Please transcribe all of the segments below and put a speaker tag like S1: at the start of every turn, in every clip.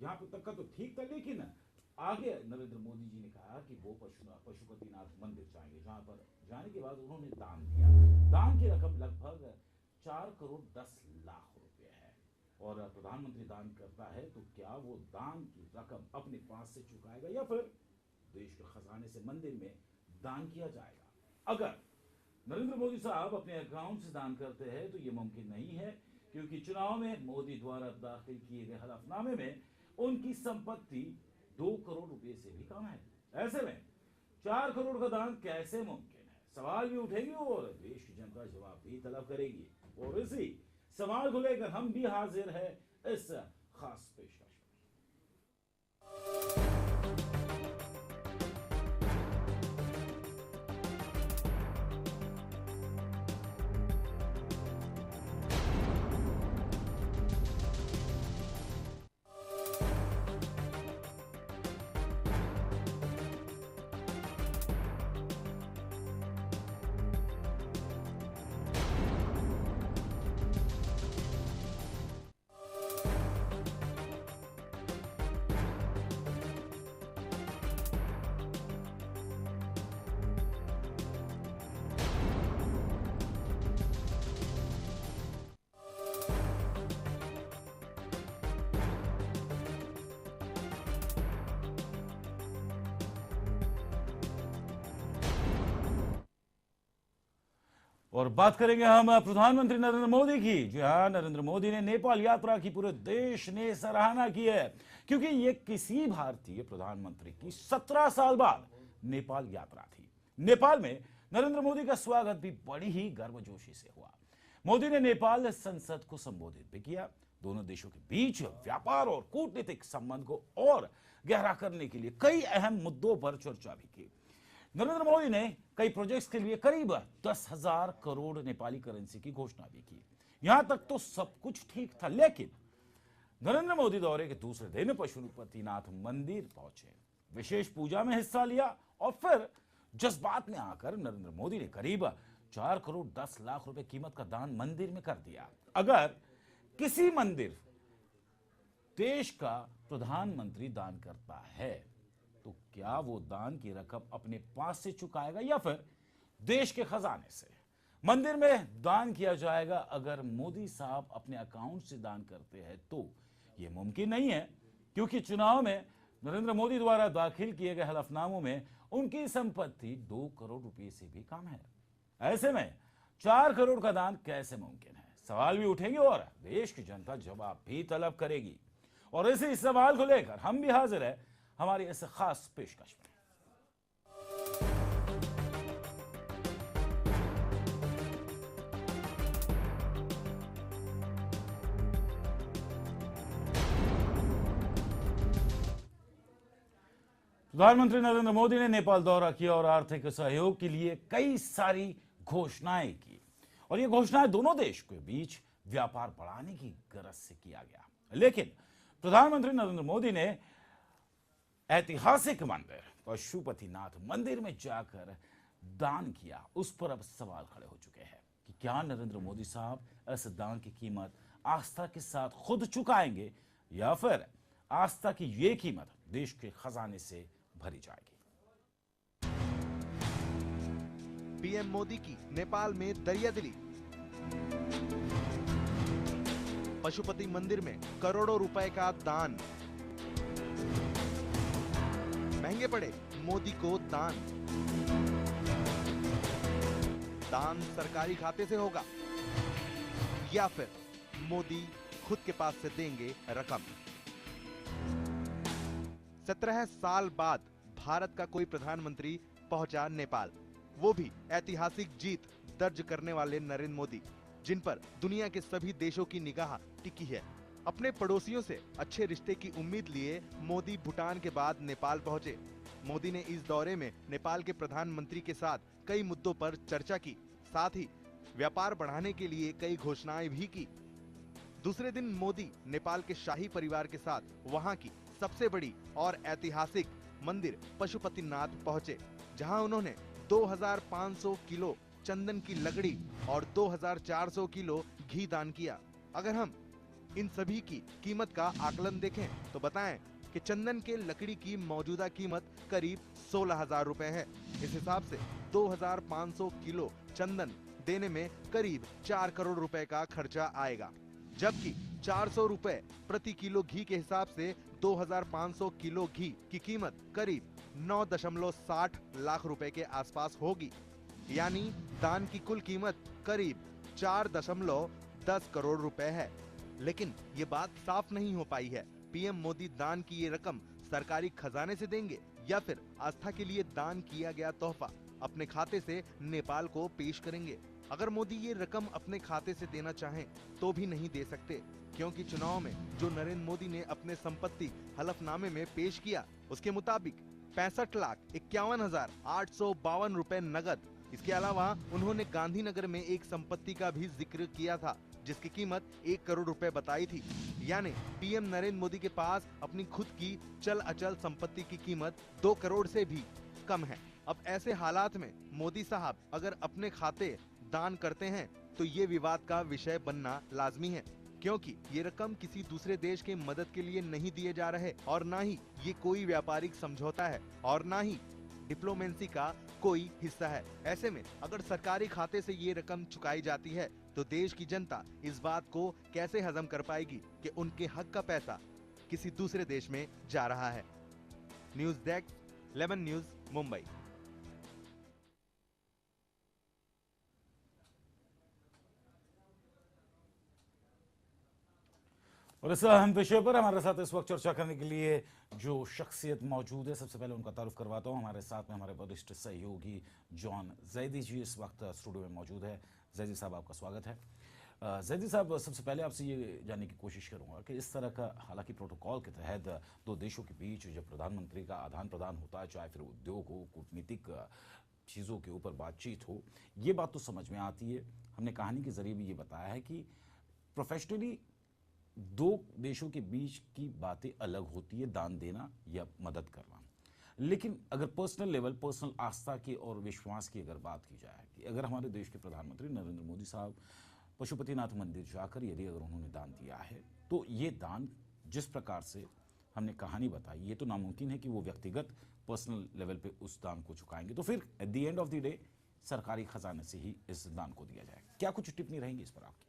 S1: यहाँ पे तक का तो ठीक था, लेकिन आगे नरेंद्र मोदी जी ने कहा कि वो पशुपतिनाथ मंदिर जाएंगे, जहाँ पर जाने के बाद उन्होंने दान दिया। दान की रकम लगभग 4 करोड़ 10 लाख रुपए है। और प्रधानमंत्री दान करता है तो क्या वो दान की रकम अपने पास से चुकाएगा या फिर देश के खजाने से मंदिर में दान किया जाएगा? अगर नरेंद्र मोदी साहब अपने अकाउंट से दान करते हैं तो ये मुमकिन नहीं है, क्योंकि चुनाव में मोदी द्वारा दाखिल किए गए हलफनामे में उनकी संपत्ति 2 करोड़ रुपए से भी कम है। ऐसे में 4 करोड़ का दान कैसे मुमकिन है? सवाल भी उठेंगे और देश की जनता जवाब भी तलब करेगी। और इसी सवाल को लेकर हम भी हाजिर है इस खास पेशकश में। और बात करेंगे हम प्रधानमंत्री नरेंद्र मोदी की। जी हाँ, नरेंद्र मोदी ने नेपाल यात्रा की पूरे देश ने सराहना की है, क्योंकि ये किसी भारतीय प्रधानमंत्री की 17 साल बाद नेपाल यात्रा थी। नेपाल में नरेंद्र मोदी का स्वागत भी बड़ी ही गर्मजोशी से हुआ। मोदी ने नेपाल संसद को संबोधित भी किया। दोनों देशों के बीच व्यापार और कूटनीतिक संबंध को और गहरा करने के लिए कई अहम मुद्दों पर चर्चा भी की। नरेंद्र मोदी ने कई प्रोजेक्ट्स के लिए करीब 10,000 करोड़ नेपाली करेंसी की घोषणा भी की। यहां तक तो सब कुछ ठीक था, लेकिन नरेंद्र मोदी दौरे के दूसरे दिन पशुपतिनाथ मंदिर पहुंचे, विशेष पूजा में हिस्सा लिया और फिर जज्बात में आकर नरेंद्र मोदी ने करीब 4 करोड़ 10 लाख रुपए कीमत का दान मंदिर में कर दिया। अगर किसी मंदिर देश का प्रधानमंत्री दान करता है तो क्या वो दान की रकम अपने पास से चुकाएगा या फिर देश के खजाने से मंदिर में दान किया जाएगा? अगर मोदी साहब अपने अकाउंट से दान करते हैं तो ये मुमकिन नहीं है, क्योंकि चुनाव में नरेंद्र मोदी द्वारा दाखिल किए गए हलफनामों में उनकी संपत्ति 2 करोड़ रुपए से भी कम है। ऐसे में 4 करोड़ का दान कैसे मुमकिन है? सवाल भी उठेंगे और देश की जनता जवाब भी तलब करेगी। और इसी सवाल को लेकर हम भी हाजिर है हमारी इस खास पेशकश में। प्रधानमंत्री नरेंद्र मोदी ने नेपाल दौरा किया और आर्थिक सहयोग के लिए कई सारी घोषणाएं की। और ये घोषणाएं दोनों देश के बीच व्यापार बढ़ाने की गरज से किया गया। लेकिन प्रधानमंत्री नरेंद्र मोदी ने ऐतिहासिक मंदिर पशुपतिनाथ मंदिर में जाकर दान किया। उस पर अब सवाल खड़े हो चुके हैं कि क्या नरेंद्र मोदी साहब इस दान की कीमत आस्था के साथ खुद चुकाएंगे या फिर आस्था की ये कीमत देश के खजाने से भरी जाएगी।
S2: पीएम मोदी की नेपाल में दरियादिली। पशुपति मंदिर में करोड़ों रुपए का दान। महंगे पड़े मोदी को दान। दान सरकारी खाते से होगा या फिर मोदी खुद के पास से देंगे रकम। 17 साल बाद भारत का कोई प्रधानमंत्री पहुंचा नेपाल, वो भी ऐतिहासिक जीत दर्ज करने वाले नरेंद्र मोदी, जिन पर दुनिया के सभी देशों की निगाह टिकी है। अपने पड़ोसियों से अच्छे रिश्ते की उम्मीद लिए मोदी भूटान के बाद नेपाल पहुंचे। मोदी ने इस दौरे में नेपाल के प्रधानमंत्री के साथ कई मुद्दों पर चर्चा की, साथ ही व्यापार बढ़ाने के लिए कई घोषणाएं भी की। दूसरे दिन मोदी नेपाल के शाही परिवार के साथ वहां की सबसे बड़ी और ऐतिहासिक मंदिर पशुपतिनाथ पहुंचे, जहां उन्होंने 2500 किलो चंदन की लकड़ी और 2400 किलो घी दान किया। अगर हम इन सभी की कीमत का आकलन देखें तो बताएं कि चंदन के लकड़ी की मौजूदा कीमत करीब 16,000 रुपए है। इस हिसाब से 2,500 किलो चंदन देने में करीब 4 करोड़ रुपए का खर्चा आएगा, जबकि 400 रुपए प्रति किलो घी के हिसाब से 2,500 किलो घी की कीमत करीब 9.60 लाख रुपए के आसपास होगी। यानी दान की कुल कीमत करीब 4.10 करोड़ रुपए है। लेकिन ये बात साफ नहीं हो पाई है, पीएम मोदी दान की ये रकम सरकारी खजाने से देंगे या फिर आस्था के लिए दान किया गया तोहफा अपने खाते से नेपाल को पेश करेंगे। अगर मोदी ये रकम अपने खाते से देना चाहें तो भी नहीं दे सकते, क्योंकि चुनाव में जो नरेंद्र मोदी ने अपने संपत्ति हलफनामे में पेश किया उसके मुताबिक 65,51,852 रुपए नगद। इसके अलावा उन्होंने गांधीनगर में एक संपत्ति का भी जिक्र किया था जिसकी कीमत 1 करोड़ रुपए बताई थी। यानी पीएम नरेंद्र मोदी के पास अपनी खुद की चल अचल संपत्ति की कीमत 2 करोड़ से भी कम है। अब ऐसे हालात में मोदी साहब अगर अपने खाते दान करते हैं तो ये विवाद का विषय बनना लाजमी है, क्योंकि ये रकम किसी दूसरे देश के मदद के लिए नहीं दिए जा रहे और ना ही ये कोई व्यापारिक समझौता है और ना ही डिप्लोमेसी का कोई हिस्सा है। ऐसे में अगर सरकारी खाते से ये रकम चुकाई जाती है तो देश की जनता इस बात को कैसे हजम कर पाएगी कि उनके हक का पैसा किसी दूसरे देश में जा रहा है। News desk, 11 news, Mumbai.
S1: और इस अहम विषय पर हमारे साथ इस वक्त चर्चा करने के लिए जो शख्सियत मौजूद है, सबसे पहले उनका तारुफ करवाता हूं। हमारे साथ में हमारे वरिष्ठ सहयोगी जॉन जैदी जी इस वक्त स्टूडियो में मौजूद है। जैदी साहब, आपका स्वागत है। जैदी साहब, सबसे पहले आपसे ये जानने की कोशिश करूंगा कि इस तरह का, हालांकि प्रोटोकॉल के तहत दो देशों के बीच जब प्रधानमंत्री का आदान प्रदान होता है, चाहे फिर उद्योग हो, कूटनीतिक चीज़ों के ऊपर बातचीत हो, ये बात तो समझ में आती है। हमने कहानी के जरिए भी ये बताया है कि प्रोफेशनली दो देशों के बीच की बातें अलग होती है, दान देना या मदद करना। लेकिन अगर पर्सनल लेवल, पर्सनल आस्था की और विश्वास की अगर बात की जाए कि अगर हमारे देश के प्रधानमंत्री नरेंद्र मोदी साहब पशुपतिनाथ मंदिर जाकर यदि अगर उन्होंने दान दिया है तो ये दान, जिस प्रकार से हमने कहानी बताई, ये तो नामुमकिन है कि वो व्यक्तिगत पर्सनल लेवल पे उस दान को चुकाएंगे। तो फिर at the end of the day सरकारी खजाने से ही इस दान को दिया जाएगा। क्या कुछ टिप्पणी रहेंगी इस पर आपकी?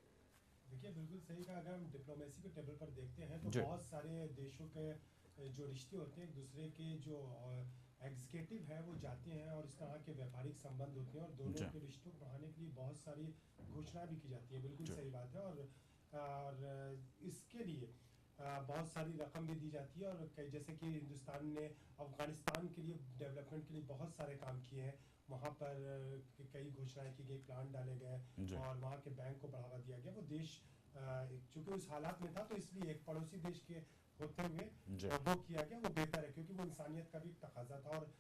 S3: देखिए, बिल्कुल सही कहा। अगर हम डिप्लोमेसी के टेबल पर देखते हैं तो
S1: जी।
S3: बहुत सारे देशों के जो रिश्ते होते हैं, एक दूसरे के जो एग्जीक्यूटिव है वो जाते हैं और इस तरह के व्यापारिक संबंध होते हैं और
S1: जी।
S3: दोनों के रिश्तों को बढ़ाने के लिए बहुत सारी घोषणा भी की जाती है। बिल्कुल
S1: जी।
S3: सही बात है। और इसके लिए बहुत सारी रकम भी दी जाती है और कई, जैसे कि हिंदुस्तान ने अफगानिस्तान के लिए डेवलपमेंट के लिए बहुत सारे काम किए हैं। वहाँ पर कई घोषणाएं की गई, प्लान डाले
S1: जी।
S3: गए और वहाँ के बैंक को बढ़ावा दिया गया। वो देश चूंकि उस हालात में था तो इसलिए एक पड़ोसी देश के होते हुए
S1: जी।
S3: वो किया गया, वो बेहतर है, क्योंकि वो इंसानियत का भी तकाजा था और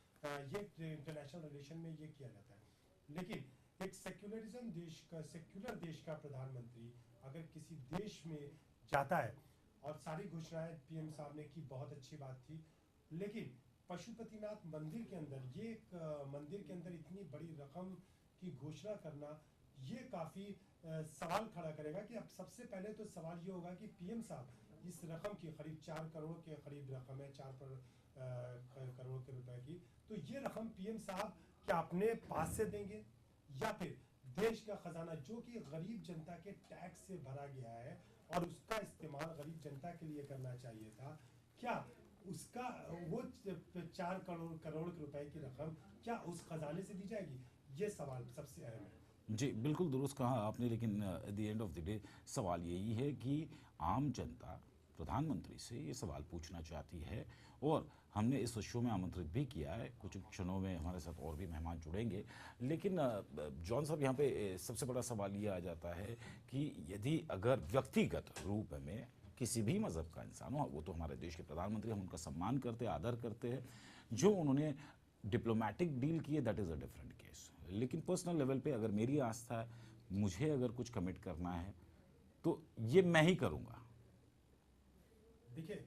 S3: ये इंटरनेशनल रिलेशन में ये किया जाता है। लेकिन एक सेक्युलरिज्म देश का, सेक्युलर देश का प्रधानमंत्री अगर किसी देश में जाता है, और सारी घोषणाएं पीएम साहब ने की, बहुत अच्छी बात थी, लेकिन पशुपतिनाथ मंदिर के अंदर, ये एक मंदिर के अंदर इतनी बड़ी रकम की घोषणा करना, ये काफी सवाल खड़ा करेगा। कि अब सबसे पहले तो सवाल ये होगा कि पीएम साहब इस रकम की, करीब 4 करोड़ के करीब रकम है, 4 करोड़ के रुपए की, तो ये रकम पीएम साहब क्या अपने पास से देंगे या फिर देश का खजाना, जो कि गरीब जनता के टैक्स से भरा गया है और उसका इस्तेमाल गरीब जनता के लिए करना चाहिए था, क्या उसका वो 4 करोड़ रुपए की रकम क्या उस खजाने से दी जाएगी? ये सवाल सबसे अहम है।
S1: जी, बिल्कुल दुरुस्त कहा आपने। लेकिन at the end of the day सवाल यही है कि आम जनता प्रधानमंत्री से ये सवाल पूछना चाहती है और हमने इस शो में आमंत्रित भी किया है। कुछ क्षणों में हमारे साथ और भी मेहमान जुड़ेंगे। लेकिन जॉन साहब, यहाँ पे सबसे बड़ा सवाल ये आ जाता है कि यदि अगर व्यक्तिगत रूप में किसी भी मज़हब का इंसान हो, वो तो हमारे देश के प्रधानमंत्री, हम उनका सम्मान करते हैं, आदर करते हैं। जो उन्होंने डिप्लोमेटिक डील किए, that is a different case. लेकिन पर्सनल लेवल पे अगर मेरी आस्था है, मुझे अगर कुछ कमिट करना है तो ये मैं ही करूँगा।
S3: देखिए,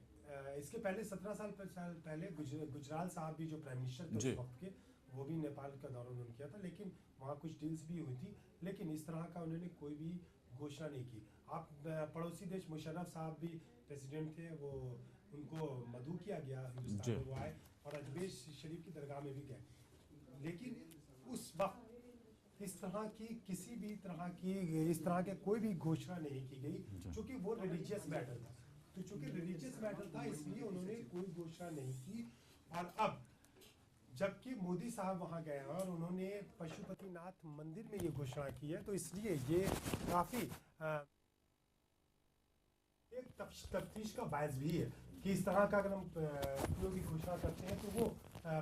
S3: इसके पहले 17 साल पहले गुजराल साहब भी जो प्राइम मिनिस्टर थे
S1: जी।
S3: उस वक्त के, वो भी नेपाल का दौरा उन्होंने किया था, लेकिन वहाँ कुछ डील्स भी हुई थी, लेकिन इस तरह का उन्होंने कोई भी घोषणा नहीं की। आप पड़ोसी देश मुशर्रफ साहब भी प्रेसिडेंट थे, वो उनको मदऊ किया गया, हिंदुस्तान में वो आए और अजमेर शरीफ की दरगाह में भी गए। लेकिन उस वक्त इस तरह की किसी भी तरह की इस तरह के कोई भी घोषणा नहीं की गई, क्योंकि वो रिलीजियस मैटर था। तो चूंकि रिलीजियस मैटर था इसलिए उन्होंने कोई घोषणा नहीं की। और अब जबकि मोदी साहब वहां गए हैं और उन्होंने पशुपतिनाथ मंदिर में ये घोषणा की है, तो इसलिए ये काफी एक तफ्तीश का बायस भी है कि इस तरह का अगर हम कोई भी घोषणा करते हैं तो वो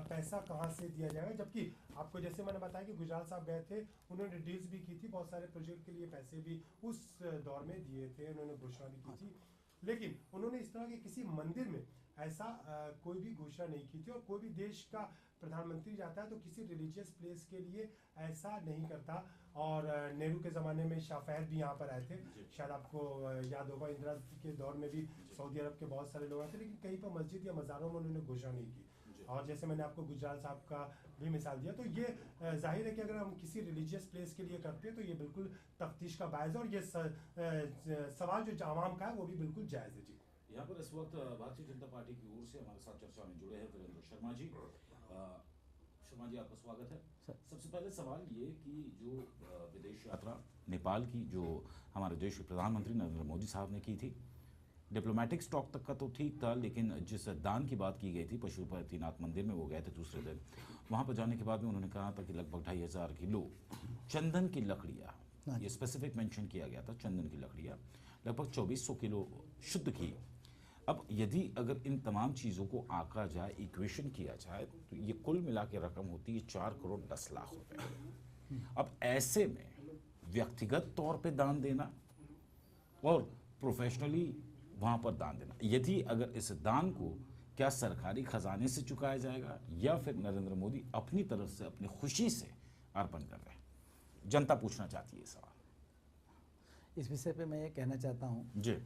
S3: पैसा कहाँ से दिया जाएगा। जबकि आपको जैसे मैंने बताया कि गुजराल साहब गए थे, उन्होंने डील्स भी की थी, बहुत सारे प्रोजेक्ट के लिए पैसे भी उस दौर में दिए थे, उन्होंने घोषणा भी की थी। लेकिन उन्होंने इस तरह के किसी मंदिर में ऐसा कोई भी घोषणा नहीं की थी। और कोई भी देश का प्रधानमंत्री जाता है तो किसी रिलीजियस प्लेस के लिए ऐसा नहीं करता। और नेहरू के ज़माने में शाह फहद भी यहाँ पर आए थे, शायद आपको याद होगा, इंदिरा के दौर में भी सऊदी अरब के बहुत सारे लोग आए थे, लेकिन कहीं पर मस्जिद या मज़ारों में उन्होंने घोषणा नहीं की। और जैसे मैंने आपको गुजराल साहब का भी मिसाल दिया, तो ये जाहिर है कि अगर हम किसी रिलीजियस प्लेस के लिए करते हैं तो ये बिल्कुल तफ्तीश का बायस है। और ये सवाल जो आवाम का है वो भी बिल्कुल जायज़ है। जी,
S1: यहाँ पर इस वक्त भारतीय जनता पार्टी की ओर से हमारे साथ चर्चा में जुड़े हैं वीरेंद्र शर्मा जी। शर्मा जी, आपका स्वागत है। सबसे पहले सवाल ये कि जो विदेश यात्रा नेपाल की जो हमारे देश के प्रधानमंत्री नरेंद्र मोदी साहब ने की थी, डिप्लोमेटिक स्टॉक तक का तो ठीक था, लेकिन जिस दान की बात की गई थी पशुपतिनाथ मंदिर में वो गए थे दूसरे दिन, वहाँ पर जाने के बाद में उन्होंने कहा था कि लगभग 2500 किलो चंदन की लकड़ियाँ, ये स्पेसिफिक मेंशन किया गया था, चंदन की लकड़ियाँ लगभग 2400 किलो शुद्ध की। अब यदि अगर इन तमाम चीज़ों को आंका जाए, इक्वेशन किया जाए, तो ये कुल मिला के रकम होती है 4 करोड़ 10 लाख रुपए। अब ऐसे में व्यक्तिगत तौर पे दान देना और प्रोफेशनली वहाँ पर दान देना, यदि अगर इस दान को क्या सरकारी खजाने से चुकाया जाएगा या फिर नरेंद्र मोदी अपनी तरफ से अपनी खुशी से अर्पण कर रहे हैं, जनता पूछना चाहती है सवाल।
S4: इस विषय पे मैं ये कहना चाहता हूँ
S1: जी,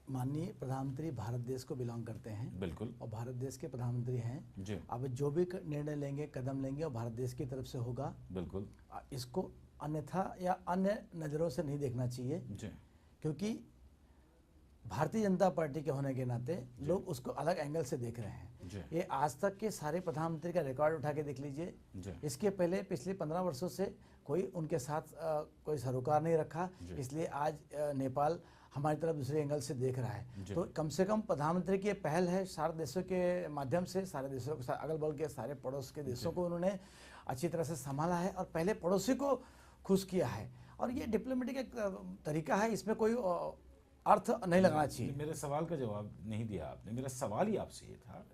S4: माननीय प्रधानमंत्री भारत देश को बिलोंग करते हैं,
S1: बिल्कुल,
S4: और भारत देश के प्रधानमंत्री हैं
S1: जी,
S4: अब जो भी निर्णय लेंगे, कदम लेंगे, और भारत देश की तरफ से होगा।
S1: बिल्कुल,
S4: इसको अन्यथा या अन्य नज़रों से नहीं देखना चाहिए,
S1: जी,
S4: क्योंकि भारतीय जनता पार्टी के होने के नाते लोग उसको अलग एंगल से देख रहे हैं।
S1: जी,
S4: ये आज तक के सारे प्रधानमंत्री का रिकॉर्ड उठा के देख लीजिए।
S1: जी,
S4: इसके पहले पिछले 15 वर्षों से कोई उनके साथ कोई सरोकार नहीं रखा, इसलिए आज नेपाल हमारी तरफ दूसरे एंगल से देख रहा है। तो कम से कम प्रधानमंत्री की पहल है, सारे देशों के माध्यम से, सारे देशों के अगल बगल के सारे पड़ोस के देशों को उन्होंने अच्छी तरह से संभाला है और पहले पड़ोसी को खुश किया है। और ये डिप्लोमेटिक एक तरीका है, इसमें कोई अर्थ नहीं लगाना चाहिए।
S1: मेरे सवाल का जवाब नहीं दिया आपने। मेरा सवाल ही आपसे ये था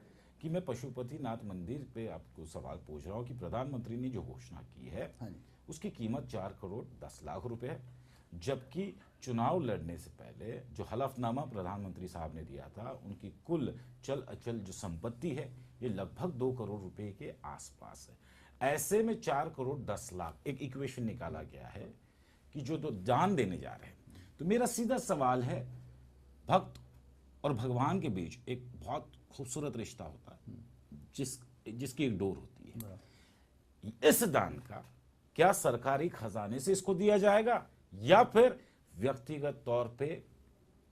S1: कि मैं पशुपतिनाथ मंदिर पे आपको सवाल पूछ रहा हूँ कि प्रधानमंत्री ने जो घोषणा की है उसकी कीमत 4 करोड़ 10 लाख रुपए है, जबकि चुनाव लड़ने से पहले जो हलफनामा प्रधानमंत्री साहब ने दिया था उनकी कुल चल अचल जो संपत्ति है ये लगभग 2 करोड़ रुपए के आसपास है। ऐसे में 4 करोड़ 10 लाख एक इक्वेशन निकाला गया है कि जो तो दान देने जा रहे हैं। तो मेरा सीधा सवाल है, भक्त और भगवान के बीच एक बहुत खूबसूरत रिश्ता होता है जिसकी एक डोर होती है। इस दान का क्या सरकारी खजाने से इसको दिया जाएगा या फिर व्यक्तिगत तौर पे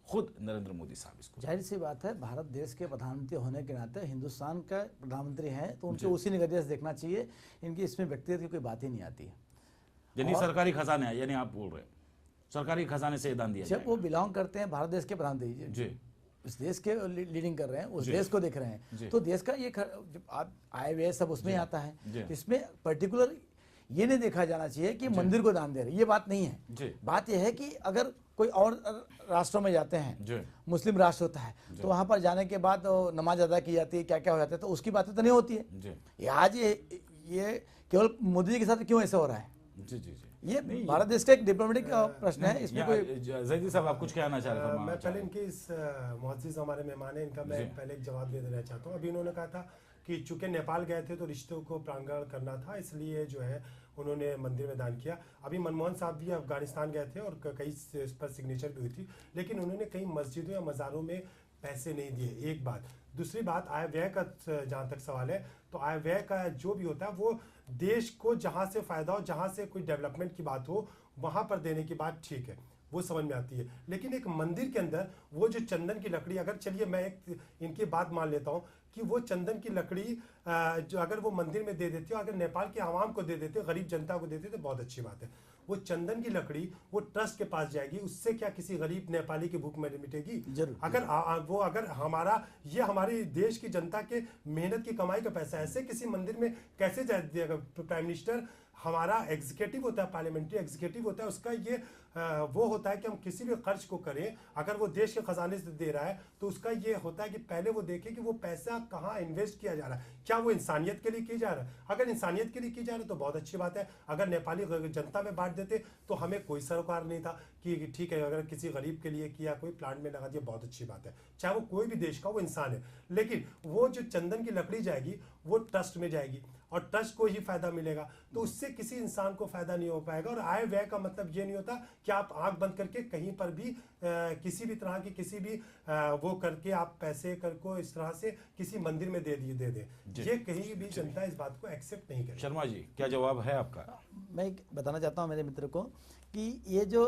S1: खुद नरेंद्र मोदी साहब इसको?
S4: जाहिर सी बात है, भारत देश के प्रधानमंत्री होने के नाते हिंदुस्तान का प्रधानमंत्री हैं तो उनको उसी नजरिए से देखना चाहिए। इनकी इसमें व्यक्तिगत की कोई बात ही नहीं आती है।
S1: यानी सरकारी खजाने, यानी आप बोल रहे हैं सरकारी खजाने से दान दिया
S4: जब वो बिलोंग करते हैं भारत देश के प्रधानमंत्री जी, इस देश के लीडिंग कर रहे हैं, उस देश को देख रहे हैं, तो देश का ये आप आए हुए सब उसमें आता है। इसमें पर्टिकुलर ये नहीं देखा जाना चाहिए कि मंदिर को दान दे रहे, ये बात नहीं है। बात यह है कि अगर कोई और राष्ट्रों में जाते हैं, मुस्लिम राष्ट्र होता है, तो वहां पर जाने के बाद नमाज अदा की जाती है, क्या क्या हो जाता है, तो उसकी बातें तो नहीं होती है। ये आज ये केवल मोदी जी के साथ क्यों ऐसा हो रहा है?
S1: जी जी जी,
S4: ये भारत देश का एक डिप्लोमेटिक प्रश्न है। इसमें कोई
S1: जैदी साहब आप कुछ कहना चाह रहे थे?
S3: मैं पहले इनके इस मुअज़्ज़िज़ हमारे मेहमान हैं, इनका मैं पहले एक जवाब दे देना चाहता हूँ। अभी इन्होंने कहा था कि चूंकि नेपाल गए थे तो रिश्तों को प्रांगण करना था, इसलिए जो है उन्होंने मंदिर में दान किया। अभी मनमोहन साहब भी अफगानिस्तान गए थे और कई इस पर सिग्नेचर भी हुई थी, लेकिन उन्होंने कई मस्जिदों या मज़ारों में पैसे नहीं दिए, एक बात। दूसरी बात, आय व्यय का जहाँ तक सवाल है, तो आय व्यय का जो भी होता है वो देश को जहाँ से फ़ायदा हो, जहाँ से कोई डेवलपमेंट की बात हो, वहाँ पर देने की बात ठीक है। वो समझ में आती है। लेकिन एक मंदिर के अंदर वो जो चंदन की लकड़ी, अगर चलिए मैं एक इनकी बात मान लेता हूँ कि वो चंदन की लकड़ी जो अगर वो मंदिर में दे देते हो, अगर नेपाल के आवाम को दे देते, गरीब जनता को देते तो बहुत अच्छी बात है। वो चंदन की लकड़ी वो ट्रस्ट के पास जाएगी, उससे क्या किसी गरीब नेपाली की भूख मिटेगी?
S4: जरूर।
S3: अगर हमारा ये हमारे देश की जनता के मेहनत की कमाई का पैसा ऐसे किसी मंदिर में कैसे जाएगा? प्राइम मिनिस्टर हमारा एग्जीक्यूटिव होता है, पार्लियामेंट्री एग्जीक्यूटिव होता है, उसका ये वो होता है कि हम किसी भी खर्च को करें, अगर वो देश के खजाने से दे रहा है तो उसका ये होता है कि पहले वो देखे कि वो पैसा कहाँ इन्वेस्ट किया जा रहा है, क्या वो इंसानियत के लिए किया जा रहा है। अगर इंसानियत के लिए की जा रहा है तो बहुत अच्छी बात है। अगर नेपाली जनता में बांट देते तो हमें कोई सरोकार नहीं था कि ठीक है, अगर किसी गरीब के लिए किया, कोई प्लांट में लगा दिया, बहुत अच्छी बात है, चाहे वो कोई भी देश का वो इंसान है। लेकिन वो जो चंदन की लकड़ी जाएगी वो ट्रस्ट में जाएगी और ट्रस्ट को ही फायदा मिलेगा, तो उससे किसी इंसान को फायदा नहीं हो पाएगा। और आय व्यय का मतलब ये नहीं होता कि आप आंख बंद करके कहीं पर भी किसी भी तरह की किसी भी वो करके आप पैसे को इस तरह से किसी मंदिर में दे दें, ये कहीं भी जनता इस बात को एक्सेप्ट नहीं करेगी।
S1: शर्मा जी, क्या जवाब है आपका?
S4: मैं बताना चाहता हूं मेरे मित्र को कि ये जो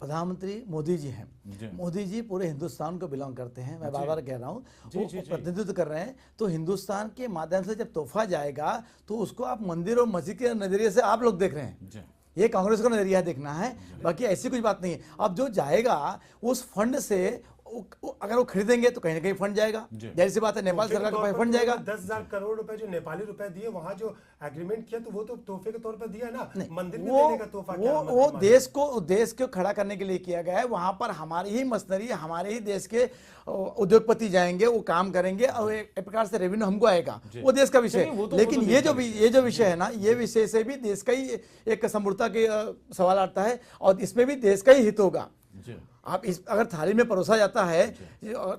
S4: प्रधानमंत्री मोदी जी हैं, मोदी जी पूरे हिंदुस्तान को बिलोंग करते हैं, मैं बार बार कह रहा हूँ, वो प्रतिनिधित्व कर रहे हैं। तो हिंदुस्तान के माध्यम से जब तोहफा जाएगा तो उसको आप मंदिर और मस्जिद के नजरिए से आप लोग देख रहे हैं, ये कांग्रेस का नजरिया देखना है, बाकी ऐसी कुछ बात नहीं है। अब जो जाएगा उस फंड से अगर वो खरीदेंगे तो कहीं ना कहीं फंड जाएगा, जाहिर सी बात है, नेपाल सरकार का फंड जाएगा।
S3: 10,000 करोड़ रुपए जो नेपाली रुपए दिए, वहां जो एग्रीमेंट किया तो वो तो तोहफे के तौर पर दिया ना, मंदिर में देने का तोहफा क्या?
S4: वो देश को खड़ा करने के लिए किया गया है। वहां पर हमारी ही मशीनरी, हमारे ही देश के उद्योगपति जाएंगे, वो काम करेंगे और एक प्रकार से रेवेन्यू हमको आएगा, वो देश का विषय। लेकिन ये जो विषय है ना, ये विषय से भी देश का ही एक समृद्धता के सवाल आता है और इसमें भी देश का ही हित होगा। आप अगर थाली में परोसा जाता है,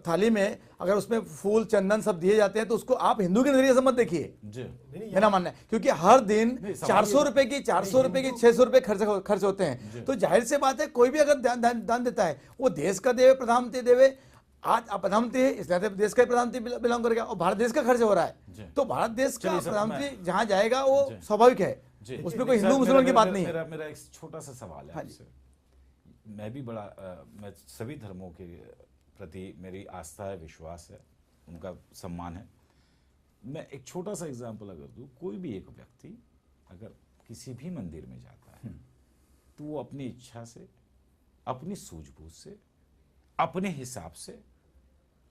S4: थाली में अगर उसमें फूल चंदन सब दिए जाते हैं तो उसको आप हिंदू के नजरिए से मत देखिए, मेरा मानना है। क्योंकि हर दिन 400 रुपए की 600 रुपए खर्च होते हैं, तो जाहिर से बात है कोई भी अगर दान देता है वो देश का देवे, प्रधानमंत्री देवे। आज आप प्रधानमंत्री है इसलिए देश का प्रधानमंत्री बिलोंग करेगा और भारत देश का खर्च हो रहा है, तो भारत देश का प्रधानमंत्री जहां जाएगा वो स्वाभाविक है, उसमें कोई हिंदू मुसलमान की बात नहीं है।
S1: मेरा एक छोटा सा सवाल है आपसे। मैं भी मैं सभी धर्मों के प्रति मेरी आस्था है, विश्वास है, उनका सम्मान है। मैं एक छोटा सा एग्जांपल अगर दूं, कोई भी एक व्यक्ति अगर किसी भी मंदिर में जाता है तो वो अपनी इच्छा से, अपनी सूझबूझ से, अपने हिसाब से,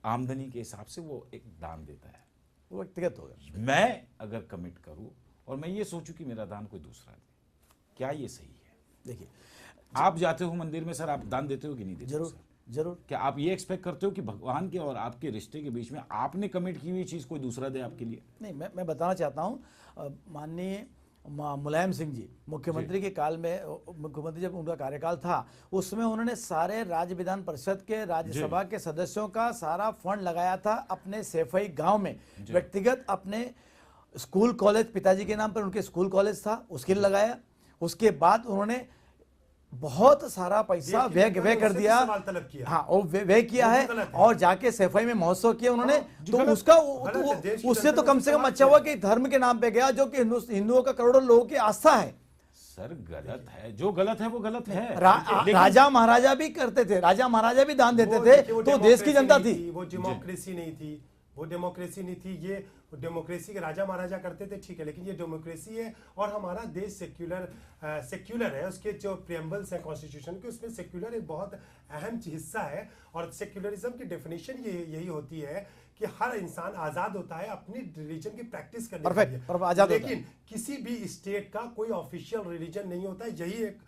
S1: आमदनी के हिसाब से वो एक दान देता है,
S4: वो व्यक्तिगत होगा।
S1: मैं अगर कमिट करूं और मैं ये सोचूं कि मेरा दान कोई दूसरा दे, क्या ये सही है?
S4: देखिए,
S1: आप जाते हो मंदिर में सर, आप दान देते हो कि नहीं देते?
S4: जरूर।
S1: क्या आप ये एक्सपेक्ट करते हो कि भगवान के और आपके रिश्ते के बीच में आपने कमिट की हुई चीज कोई दूसरा दे आपके लिए?
S4: नहीं, मैं बताना चाहता हूँ, माननीय मुलायम सिंह जी मुख्यमंत्री के काल में, मुख्यमंत्री जब उनका कार्यकाल था उसमें उन्होंने सारे राज्य विधान परिषद के, राज्यसभा के सदस्यों का सारा फंड लगाया था अपने सेफई गांव में, व्यक्तिगत अपने स्कूल कॉलेज, पिताजी के नाम पर उनके स्कूल कॉलेज था, उसके लिए लगाया। उसके बाद उन्होंने बहुत सारा पैसा व्यय कर दिया, हाँ, और व्यय किया है और जाके सफाई में महोत्सव किया उन्होंने। तो उसका उससे तो कम से कम अच्छा हुआ कि धर्म के नाम पे गया, जो कि हिंदुओं का करोड़ों लोगों की आस्था है।
S1: सर गलत है, जो गलत है वो गलत है।
S4: राजा महाराजा भी करते थे, राजा महाराजा भी दान देते थे, तो देश की जनता थी।
S3: वो डेमोक्रेसी नहीं थी, वो डेमोक्रेसी नहीं थी। ये डेमोक्रेसी के राजा महाराजा करते थे, ठीक है, लेकिन ये डेमोक्रेसी है और हमारा देश सेक्युलर है। उसके जो प्रियम्बल्स हैं कॉन्स्टिट्यूशन के, उसमें सेक्युलर एक बहुत अहम हिस्सा है। और सेक्युलरिज्म की डेफिनेशन यही होती है कि हर इंसान आजाद होता है अपनी रिलीजन की प्रैक्टिस करने के लिए, लेकिन किसी भी स्टेट का कोई ऑफिशियल रिलीजन नहीं होता है। यही एक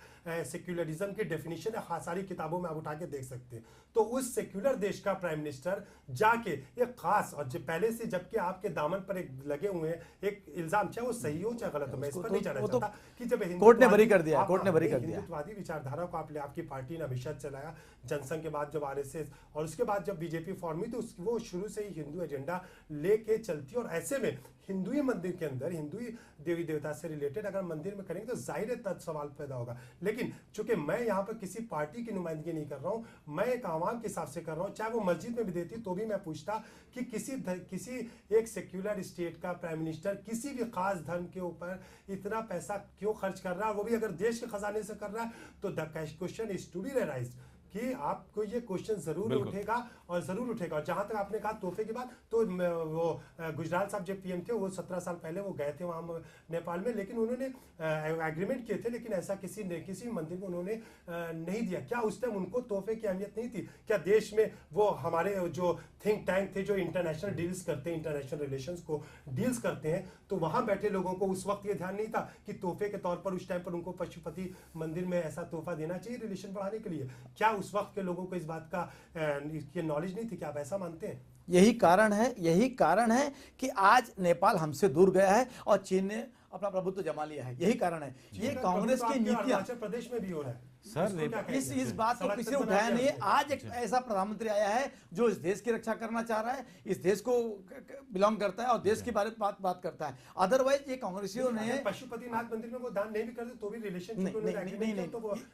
S3: सेक्युलरिज्म की डेफिनेशन है, सारी किताबों में आप उठा के देख सकते हैं। तो उस सेक्युलर देश का प्राइम मिनिस्टर जाके एक खास, और पहले से जबकि आपके दामन पर एक लगे हुए हैं एक इल्जाम, चाहे वो सही हो चाहे गलत हो, मैं इस पर नहीं जाना चाहता, कि जब
S4: कोर्ट ने बरी कर दिया, कोर्ट ने बरी कर दिया।
S3: हिंदुत्ववादी विचारधारा को आपकी पार्टी ने हमेशा चलाया, जनसंघ के बाद जब आरएसएस और उसके बाद जब बीजेपी फॉर्म हुई तो वो शुरू से ही हिंदू एजेंडा लेके चलती। और ऐसे में हिंदुई मंदिर के अंदर हिंदुई देवी देवता से रिलेटेड अगर मंदिर में करेंगे तो जाहिर है तब सवाल पैदा होगा। लेकिन चूंकि मैं यहाँ पर किसी पार्टी की नुमाइंदगी नहीं कर रहा हूँ, मैं एक आवाम के हिसाब से कर रहा हूँ, चाहे वो मस्जिद में भी देती तो भी मैं पूछता कि किसी एक सेक्युलर स्टेट का प्राइम मिनिस्टर किसी भी खास धर्म के ऊपर इतना पैसा क्यों खर्च कर रहा है, वो भी अगर देश के खजाने से कर रहा है, तो the question is to be raise कि आपको ये क्वेश्चन जरूर उठेगा और जरूर उठेगा। और जहां तक आपने कहा तोहफे की बात, तो वो गुजराल साहब जो पीएम थे वो 17 साल पहले वो गए थे वहां नेपाल में, लेकिन उन्होंने एग्रीमेंट किए थे, लेकिन ऐसा किसी मंदिर में उन्होंने नहीं दिया। क्या उस टाइम उनको तोहफे की अहमियत नहीं थी? क्या देश में वो हमारे जो थिंक टैंक थे जो इंटरनेशनल डील्स करते हैं, इंटरनेशनल रिलेशंस को डील्स करते हैं, तो वहां बैठे लोगों को उस वक्त ये ध्यान नहीं था कि तोहफे के तौर पर उस टाइम पर उनको पशुपति मंदिर में ऐसा तोहफा देना चाहिए रिलेशन बढ़ाने के लिए? क्या उस वक्त के लोगों को इस बात का नॉलेज नहीं थी? क्या आप ऐसा मानते हैं?
S4: यही कारण है कि आज नेपाल हमसे दूर गया है और चीन ने अपना प्रभुत्व जमा लिया है। यही कारण है। ये कांग्रेस की नीतियां
S3: अरुणाचल प्रदेश में भी हो रहा है
S1: सर।
S4: इस बात को किसी ने उठाया नहीं है। आज एक ऐसा प्रधानमंत्री आया है जो इस देश की रक्षा करना चाह रहा है, इस देश को बिलोंग करता है और देश के बारे में बात करता है। अदरवाइज ये कांग्रेसियों ने
S3: पशुपतिनाथ मंदिर में वो दान नहीं भी करते तो भी रिलेशन
S4: नहीं,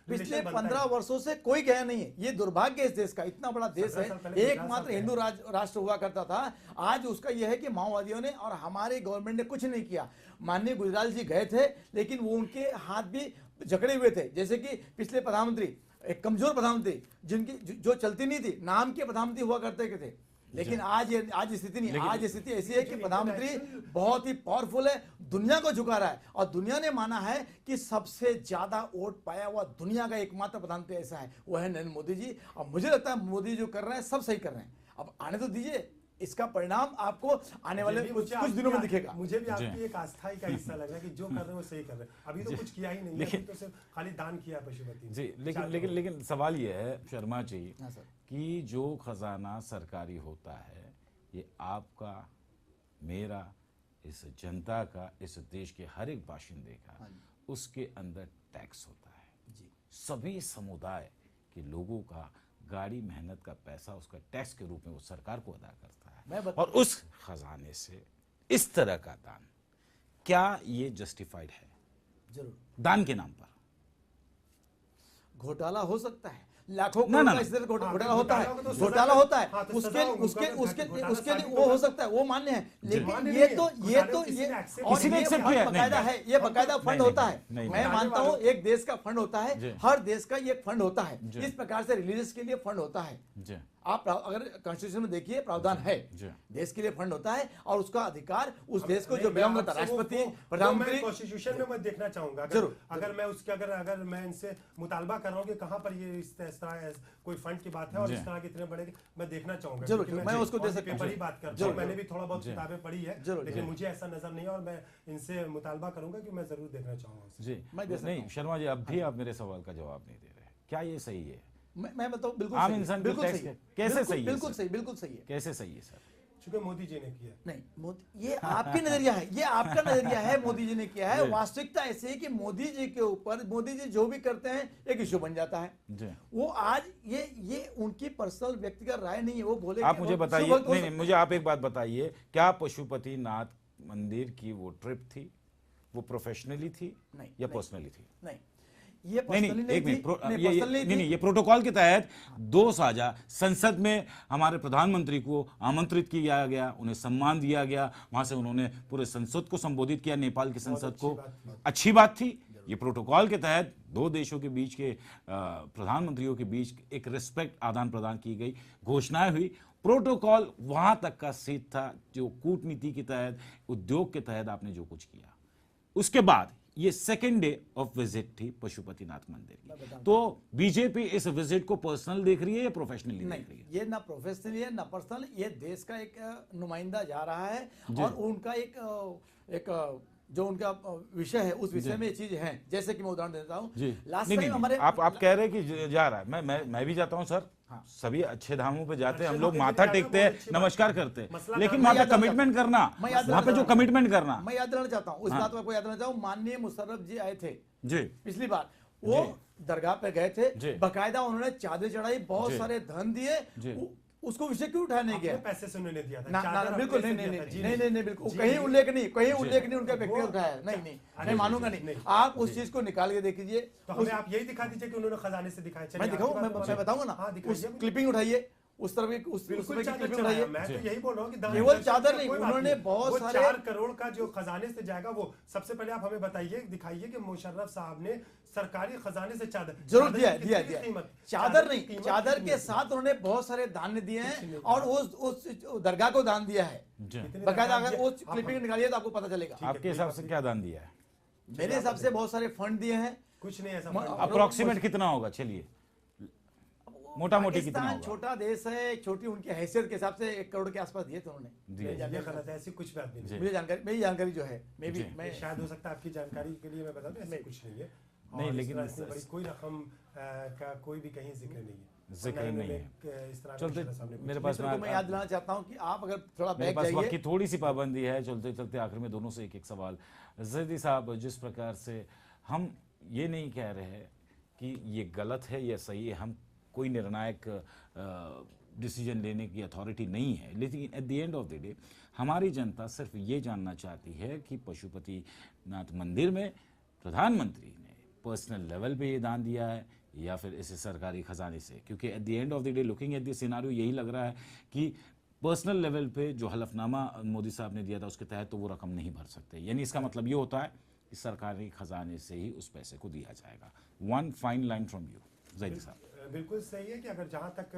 S4: पिछले 15 वर्षों से कोई गया नहीं है। ये दुर्भाग्य इस देश का, इतना बड़ा देश है, एकमात्र हिंदू राष्ट्र हुआ करता था। आज उसका यह है कि माओवादियों ने और हमारी गवर्नमेंट ने कुछ नहीं किया। माननीय गुजराल जी गए थे, लेकिन वो उनके हाथ भी जकड़े हुए थे। जैसे कि पिछले प्रधानमंत्री एक कमजोर प्रधानमंत्री जिनकी जो चलती नहीं थी, नाम के प्रधानमंत्री हुआ करते थे, लेकिन आज स्थिति नहीं। आज स्थिति ऐसी है कि प्रधानमंत्री बहुत ही पावरफुल है, दुनिया को झुका रहा है और दुनिया ने माना है कि सबसे ज्यादा वोट पाया हुआ दुनिया का एकमात्र प्रधानमंत्री ऐसा है, वो है नरेंद्र मोदी जी। और मुझे लगता है मोदी जो कर रहे हैं सब सही कर रहे हैं। अब आने तो दीजिए, इसका परिणाम आपको आने वाले कुछ दिनों में दिखेगा।
S3: मुझे भी आपकी एक आस्था का हिस्सा लग रहा है कि जो कर रहे हैं वो सही कर रहे हैं। अभी तो कुछ किया ही नहीं है, तो सिर्फ खाली दान किया पशुपति जी।
S1: लेकिन सवाल ये है शर्मा जी कि जो खजाना सरकारी होता है, ये आपका, मेरा, इस जनता का, इस देश के हर एक बाशिंदे का, उसके अंदर टैक्स होता है जी। सभी समुदाय के लोगों का गाड़ी मेहनत का पैसा उसका टैक्स के रूप में वो सरकार को अदा करता है, और उस खजाने से इस तरह का दान, क्या ये जस्टिफाइड है?
S4: जरूर
S1: दान के नाम पर
S4: घोटाला हो सकता है, लाखों करोड़ का इस तरह घोटाला होता है, घोटाला होता है, उसके लिए वो हो सकता है, वो मान्य है। लेकिन ये बकायदा है, ये बकायदा फंड होता है। मैं मानता हूँ एक देश का फंड होता है, हर देश का ये फंड होता है। इस प्रकार से रिलीजियस के लिए फंड होता है। आप अगर कॉन्स्टिट्यूशन में देखिए प्रावधान है, देश के लिए फंड होता है और उसका अधिकार उस देश को जो बिलोंग करता है, राष्ट्रपति, प्रधानमंत्री।
S3: कॉन्स्टिट्यूशन में मैं देखना चाहूंगा अगर मैं उसके अगर मैं इनसे मुतालबा कर रहा हूँ कि कहाँ पर ये इस तरह कोई फंड की बात है और इस तरह के इतने बड़े, मैं देखना चाहूंगा।
S4: जरूर, मैं उसको दे सकता
S3: हूँ, बात करता हूँ। मैंने भी थोड़ा बहुत किताबें पढ़ी है, लेकिन मुझे ऐसा नजर नहीं है और मैं इनसे मुतालबा करूंगा कि मैं जरूर देखना चाहूंगा
S1: जी। नहीं शर्मा जी, अब भी आप मेरे सवाल का जवाब नहीं दे रहे, क्या ये सही है?
S4: मैं बताऊं, बिल्कुल
S1: आम इंसान
S4: बिल्कुल सही है।
S1: कैसे सही है?
S4: बिल्कुल सही, बिल्कुल सही है।
S1: कैसे सही है सर?
S3: चूंकि मोदी जी ने किया।
S4: नहीं, मोदी, ये आपकी नजरिया है, ये आपका नजरिया है, मोदी जी ने किया है। वास्तविकता ऐसी है कि मोदी जी के ऊपर मोदी जी जो भी करते हैं एक इश्यू बन जाता है। वो आज ये उनकी पर्सनल व्यक्तिगत राय नहीं है, वो बोले।
S1: आप मुझे बताइए, नहीं, मुझे आप एक बात बताइए, क्या पशुपतिनाथ मंदिर की वो ट्रिप थी, वो प्रोफेशनली थी या पर्सनली थी?
S4: नहीं,
S1: ये प्रोटोकॉल के तहत 2 साझा संसद में हमारे प्रधानमंत्री को आमंत्रित किया गया, उन्हें सम्मान दिया गया, वहां से उन्होंने पूरे संसद को संबोधित किया, नेपाल की संसद को। अच्छी बात थी। ये प्रोटोकॉल के तहत 2 देशों के बीच के प्रधानमंत्रियों के बीच एक रिस्पेक्ट आदान प्रदान की गई, घोषणाएं हुई। प्रोटोकॉल वहां तक का सीट था जो कूटनीति के तहत, उद्योग के तहत आपने जो कुछ किया। उसके बाद ये सेकेंड डे ऑफ विजिट थी पशुपतिनाथ मंदिर की। तो बीजेपी इस विजिट को पर्सनल देख रही है या प्रोफेशनली देख रही है?
S4: ये ना प्रोफेशनली है ना पर्सनल, ये देश का एक नुमाइंदा जा रहा है और उनका एक जो उनका विषय है, उस विषय में ये चीज है। जैसे कि मैं उदाहरण देता हूँ, लास्ट टाइम हमारे
S1: आप कह रहे हैं कि जा रहा है, मैं भी जाता हूँ सर। हाँ, सभी अच्छे धामों पे जाते हैं हम लोग, माथा टेकते हैं, नमस्कार करते हैं, लेकिन वहां पे कमिटमेंट करना, वहां पे जो कमिटमेंट करना,
S4: मैं याद दिलाना चाहता हूँ, उस बात को आपको याद दिलाना चाहूँ। माननीय मुशर्रफ जी आए थे
S1: जी
S4: पिछली बार, वो दरगाह पे गए थे, बकायदा उन्होंने चादर चढ़ाई, बहुत सारे धन दिए, उसको विषय क्यों उठाया नहीं गया?
S3: अपने पैसे से उन्होंने दिया था,
S4: ना
S3: चादर
S4: ना बिल्कुल
S3: अपने
S4: नहीं
S3: से
S4: नहीं
S3: दिया था। जी,
S4: नहीं नहीं नहीं बिल्कुल
S3: जी,
S4: कहीं
S3: जी।
S4: उल्लेख नहीं, कहीं उल्लेख नहीं उनका व्यक्तिगत
S3: वो-
S4: उठाया है। नहीं नहीं
S3: अरे
S4: मैं मानूंगा
S3: जी,
S4: नहीं।
S3: नहीं।
S4: आप उस चीज को निकाल के देख लीजिए।
S3: तो हमें आप यही दिखा दीजिए कि उन्होंने खजाने से दिखाया। चलिए,
S4: मैं दिखाऊं,
S3: आपकी बात
S4: मैं बताऊंगा ना,
S3: हाँ,
S4: उस
S3: दिखाइए मुझे।
S4: क्लिपिंग उठाइए, उस तरह की उस
S3: बिल्कुल
S4: उसमें की
S3: चादर
S4: क्लिपिंग
S3: चढ़ाया।
S4: उठाइए।
S3: मैं तो यही बोल रहा हूँ कि दान
S4: केवल
S3: दर्शन
S4: चादर
S3: का
S4: नहीं,
S3: कोई बात
S4: उन्होंने बहुत
S3: वो
S4: सारे-
S3: 4 करोड़ का जो खजाने से जाएगा, वो सबसे पहले आप हमें बताइए, दिखाइए कि मुशर्रफ साहब ने सरकारी खजाने से चादर
S4: जरूर
S3: चादर
S4: दिया
S3: की
S4: दिया
S3: कितनी
S4: दिया
S3: कीमत?
S4: चादर
S3: की
S4: नहीं,
S3: कीमत
S4: चादर
S3: कितनी
S4: के
S3: थी?
S4: साथ उन्होंने बहुत सारे दान दिए
S3: कुछ नहीं
S4: हैं
S3: दिया।
S4: और उस दरगाह को दान दिया है।
S1: जी
S3: कितने
S4: बकायदा
S3: दान
S4: अगर
S3: दिए?
S4: वो
S3: आप-
S4: क्लिपिंग निकालिए तो आपको पता चलेगा।
S3: है,
S1: आपके
S3: कोई
S1: हिसाब
S3: बात
S1: से
S3: नहीं।
S1: क्या दान दिया है?
S4: मेरे हिसाब से बहुत सारे फंड दिए हैं।
S3: कुछ नहीं ऐसा
S4: म-
S3: फंड।
S1: अप्रोक्सीमेट कितना होगा? चलिए मोटा मोटी कितना
S4: पाकिस्तान
S1: होगा?
S4: छोटा देश है, छोटी उनकी हैसियत के हिसाब से 1 करोड़ के आसपास दिए थे उन्होंने।
S1: दिए।
S4: मेरी
S3: ये
S4: जानकारी-
S3: गलत है, ऐसी कुछ बात नहीं है।
S4: मेरी जानकारी जो है मैं भी
S1: जी।
S4: मैं
S3: शायद हो सकता है आपकी जानकारी के लिए मैं बता दूं, ऐसा कुछ नहीं है।
S1: नहीं,
S3: और इस
S1: लेकिन
S3: तरह
S1: इस-
S3: से बड़ी कोई रकम का कोई भी कहीं जिक्र नहीं है।
S1: जिक्र
S3: और ना ही
S1: नहीं
S3: उन्होंने, इस तरह का
S1: चलते
S3: मुशर्रफ साहब ने कुछ
S1: मेरे
S3: किया।
S1: पास
S4: मित्रों को मैं याद दिलाना चाहता हूँ कि आप अगर थोड़ा
S1: मेरे
S4: बैक
S1: पास वक्त की
S4: जाइए।
S1: थोड़ी सी पाबंदी है, चलते चलते आखिर में दोनों से एक एक सवाल। जैदी साहब, जिस प्रकार से हम ये नहीं कह रहे हैं कि ये गलत है या सही है, हम कोई निर्णायक डिसीजन लेने की अथॉरिटी नहीं है, लेकिन at the end of the day हमारी जनता सिर्फ ये जानना चाहती है कि पशुपतिनाथ मंदिर में प्रधानमंत्री ने पर्सनल लेवल पे ये दान दिया है या फिर इसे सरकारी खजाने से, क्योंकि at the end of the day looking at the scenario यही लग रहा है कि पर्सनल लेवल पे जो हलफनामा मोदी साहब ने दिया था उसके तहत तो वो रकम नहीं भर सकते। यानी इसका मतलब ये होता है कि सरकारी खजाने से ही उस पैसे को दिया जाएगा। One fine line from you Zaidi साहब।
S3: बिल्कुल सही है कि अगर जहां तक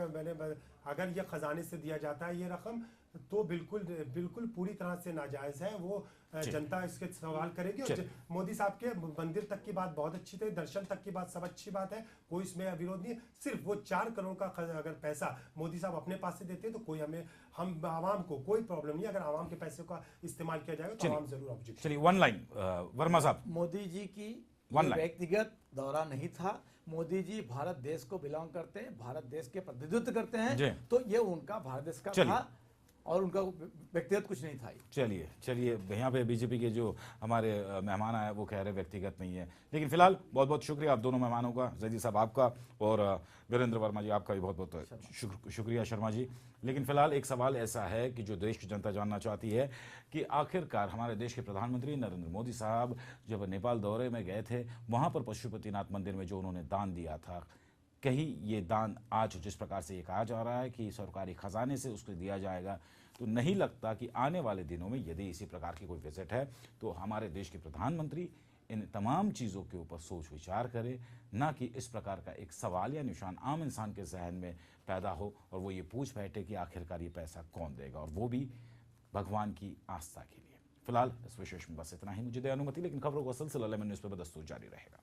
S3: अगर ये खजाने से दिया जाता है ये रकम, तो बिल्कुल पूरी तरह से नाजायज है। वो जनता इसके सवाल करेगी। और मोदी साहब के मंदिर तक की बात बहुत अच्छी थी, दर्शन तक की बात सब अच्छी बात है, कोई इसमें विरोध नहीं है। सिर्फ वो 4 करोड़ का अगर पैसा मोदी साहब अपने पास से देते हैं तो कोई हम आवाम को कोई प्रॉब्लम नहीं। अगर आवाम के पैसे का इस्तेमाल किया जाएगा तो आवाम जरूर ऑब्जेक्ट।
S1: चलिए वन लाइन वर्मा साहब।
S4: मोदी जी की
S1: One
S4: ये
S1: line.
S4: व्यक्तिगत दौरा नहीं था। मोदी जी भारत देश को बिलोंग करते हैं, भारत देश के प्रतिनिधित्व करते
S1: जी।
S4: हैं, तो ये उनका भारत देश का
S1: चलिए।
S4: था और उनका व्यक्तिगत कुछ नहीं था।
S1: चलिए यहाँ पे बीजेपी के जो हमारे मेहमान आए वो कह रहे व्यक्तिगत नहीं है, लेकिन फिलहाल बहुत बहुत शुक्रिया आप दोनों मेहमानों का, जैदी साहब आपका और वीरेंद्र वर्मा जी आपका भी बहुत बहुत शुक्रिया शर्मा जी। लेकिन फिलहाल एक सवाल ऐसा है कि जो देश की जनता जानना चाहती है कि आखिरकार हमारे देश के प्रधानमंत्री नरेंद्र मोदी साहब जब नेपाल दौरे में गए थे, वहाँ पर पशुपतिनाथ मंदिर में जो उन्होंने दान दिया था, कहीं ये दान आज जिस प्रकार से ये कहा जा रहा है कि सरकारी खजाने से उसको दिया जाएगा, तो नहीं लगता कि आने वाले दिनों में यदि इसी प्रकार की कोई विजिट है तो हमारे देश के प्रधानमंत्री इन तमाम चीज़ों के ऊपर सोच विचार करे, ना कि इस प्रकार का एक सवाल या निशान आम इंसान के जहन में पैदा हो और वो ये पूछ बैठे कि आखिरकार ये पैसा कौन देगा, और वो भी भगवान की आस्था के लिए। फिलहाल इस विशेष में बस इतना ही। मुझे दे अनुमति, लेकिन खबरों का सिलसिला लेमन न्यूज़ पे बदस्तूर जारी रहेगा।